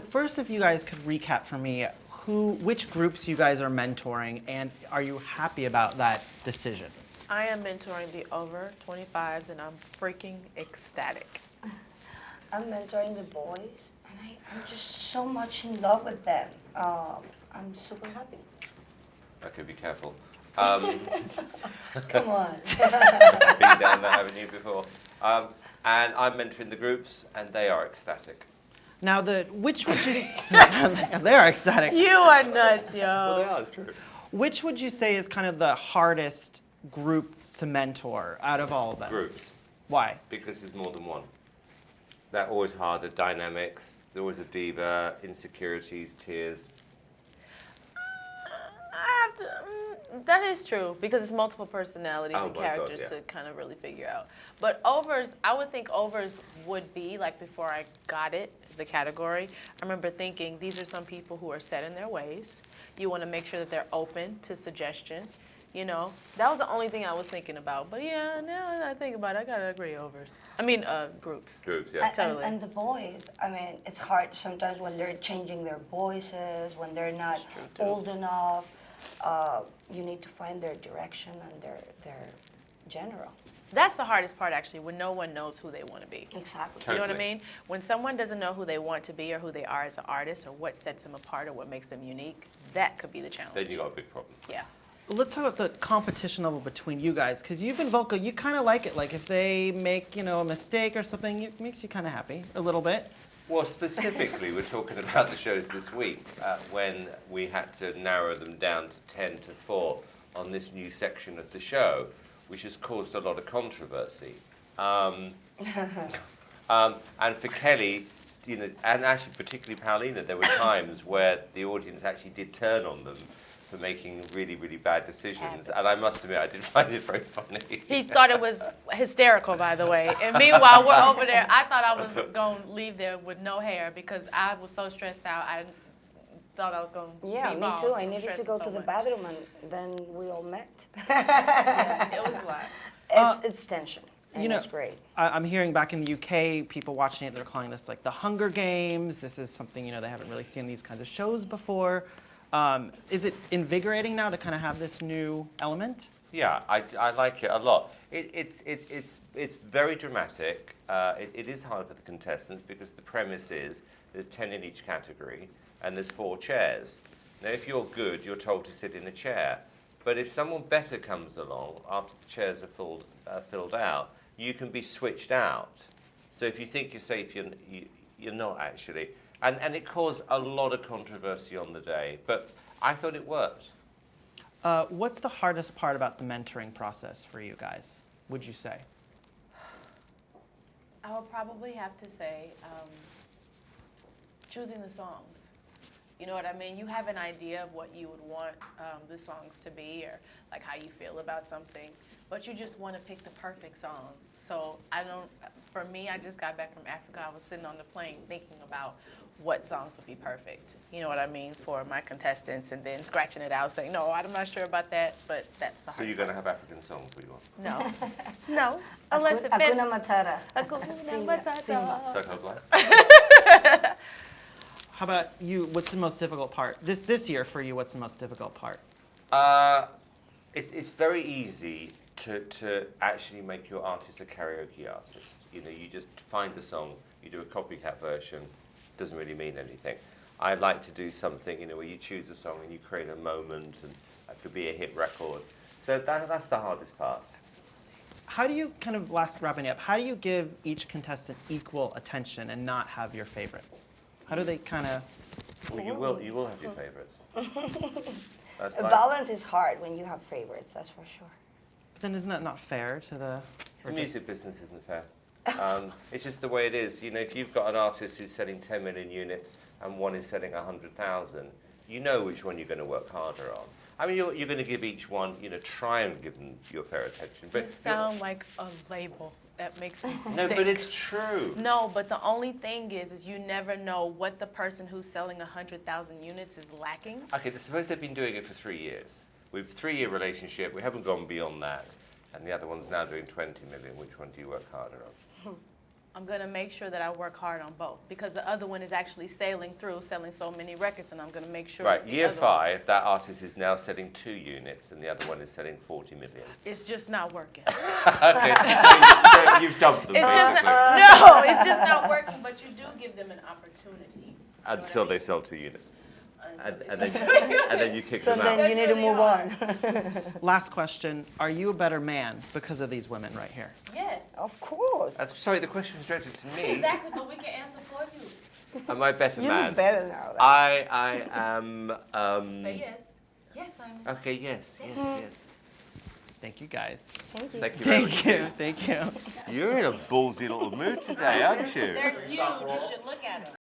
First, if you guys could recap for me, which groups you guys are mentoring, and are you happy about that decision? I am mentoring the over 25s, and I'm freaking ecstatic. I'm mentoring the boys, and I'm just so much in love with them. I'm super happy. Okay, be careful. Come on. I've been down that avenue before. And I'm mentoring the groups, and they are ecstatic. Now, which would you? They are ecstatic. You are nuts, yo. Well, they are, it's true. Which would you say is kind of the hardest group to mentor out of all of them? Groups, Why? because there's more than one. They're always harder dynamics. There's always a diva, insecurities, tears. I have to. That is true because it's multiple personalities Oh and my God, characters yeah. to kind of really figure out. But overs, I would think overs would be like before I got it, the category. I remember thinking these are some people who are set in their ways. You want to make sure that they're open to suggestion. You know, that was the only thing I was thinking about. But yeah, now that I think about it, I gotta agree overs. I mean, groups. Groups, yeah. Totally. And the boys, I mean, it's hard sometimes when they're changing their voices, when they're not old enough. You need to find their direction and their general. That's the hardest part, actually, when no one knows who they want to be. Exactly. You know what I Totally. mean? When someone doesn't know who they want to be or who they are as an artist or what sets them apart or what makes them unique, that could be the challenge. Then you got a big problem. Yeah. Let's talk about the competition level between you guys, because you've been vocal. You kind of like it. Like if they make, a mistake or something, it makes you kind of happy a little bit. Well, specifically, we're talking about the shows this week when we had to narrow them down to 10 to 4 on this new section of the show, which has caused a lot of controversy. And for Kelly, and actually particularly Paulina, there were times where the audience actually did turn on them for making really, really bad decisions. And I must admit, I did find it very funny. He thought it was hysterical, by the way. And meanwhile, we're over there. I thought I was going to leave there with no hair because I was so stressed out. I thought I was going to Yeah, me too. I needed to go to the bathroom, and then we all met. Yeah, it was a lot. It's tension, and it's great. I'm hearing back in the UK, people watching it, they're calling this like the Hunger Games. This is something, they haven't really seen these kinds of shows before. Is it invigorating now to kind of have this new element? Yeah, I like it a lot. It's very dramatic. It is hard for the contestants because the premise is there's 10 in each category and there's 4 chairs. Now, if you're good, you're told to sit in a chair. But if someone better comes along after the chairs are filled out, you can be switched out. So if you think you're safe, you're not actually. And it caused a lot of controversy on the day, but I thought it worked. What's the hardest part about the mentoring process for you guys, would you say? I would probably have to say choosing the songs. You know what I mean? You have an idea of what you would want the songs to be or like how you feel about something, but you just want to pick the perfect song. So for me, I just got back from Africa. I was sitting on the plane thinking about what songs would be perfect. You know what I mean? For my contestants and then scratching it out saying, no, I'm not sure about that, but that's the hard So you're going to have African songs for you on? No. No. Unless it fits. Hakuna Matata. Hakuna Matata. So Black? How about you? What's the most difficult part? This year for you, what's the most difficult part? It's very easy to actually make your artist a karaoke artist. You just find the song, you do a copycat version, doesn't really mean anything. I like to do something, where you choose a song and you create a moment, and that could be a hit record. So that's the hardest part. How do you wrapping up, how do you give each contestant equal attention and not have your favorites? How do they Well, you will have your favorites. That's A like, balance is hard when you have favorites, that's for sure. But then isn't that not fair to the... the music business isn't fair. It's just the way it is. If you've got an artist who's selling 10 million units and one is selling 100,000, you know which one you're going to work harder on. I mean, you're going to give each one, try and give them your fair attention. But You sound like a label. That makes me sick. no, but it's true. No, but the only thing is you never know what the person who's selling 100,000 units is lacking. Okay, suppose they've been doing it for 3 years. We've a 3-year relationship. We haven't gone beyond that. And the other one's now doing 20 million. Which one do you work harder on? I'm gonna make sure that I work hard on both because the other one is actually sailing through, selling so many records, and I'm gonna make sure. Right, the year other one- 5, that artist is now selling 2 units, and the other one is selling 40 million. It's just not working. Okay, so you've dumped them It's just basically no, it's just not working. But you do give them an opportunity. until they sell 2 units, Until and they then you kick So them then out. you need to really move hard. on. Last question: are you a better man because of these women right here? Yes. Of course. Sorry, the question was directed to me. Exactly, but we can answer for you. Am I a better You man? look better now. I am. Say yes. Yes, I'm. Okay. Yes. Yes. Thank you, guys. Thank you. Thank you very much. Thank you. Thank you. You're in a ballsy little mood today, aren't you? They're huge. You should look at them.